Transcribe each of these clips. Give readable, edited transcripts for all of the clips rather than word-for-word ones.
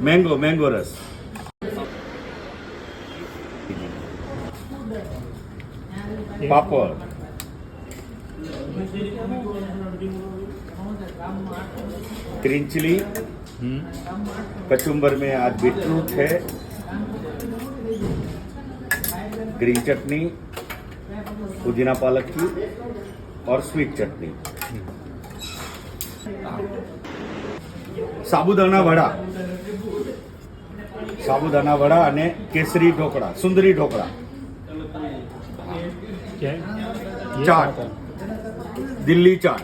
Mango रस। पापड़, green chilli, kachumber में आज बीटरूट है, ग्रीन चटनी, पुदीना पालक की और स्वीट चटनी, साबुदाना वड़ा અને केसरी ढोकड़ा, सुंदरी ढोकड़ा, चाट, दिल्ली चाट,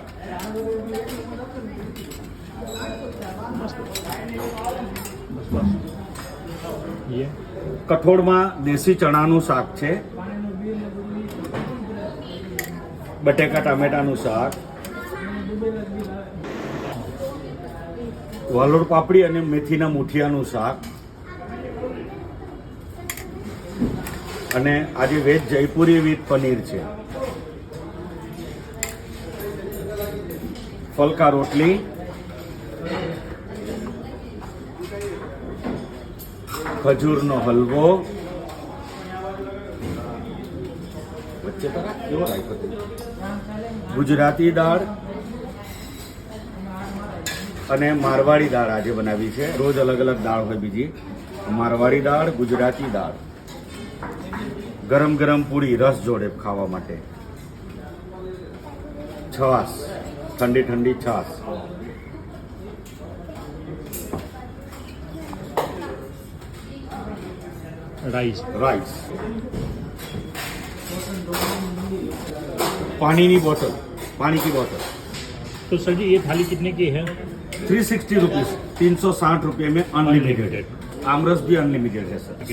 કઠોળમાં દેશી ચણાનું શાક છે, બટેકા ટામેટાનું શાક, વાલોડ પાપડી અને મેથીના મુઠિયાનું શાક અને આજે વેજ જયપુરી વિથ પનીર છે, ફલકા રોટલી, ખજૂરનો હલવો, ગુજરાતી દાળ અને મારવાડી દાળ આજે બનાવી છે. રોજ અલગ અલગ દાળ હોય બીજી. મારવાડી દાળ, ગુજરાતી દાળ, ગરમ ગરમ પૂરી રસ જોડે ખાવા માટે, છાશ, ઠંડી ઠંડી છાશ, राइस, पानी की बोतल. तो सर जी ये थाली कितने की है? 360 रुपीज, 360 रुपये में अनलिमिटेड. आमरस भी अनलिमिटेड है सर.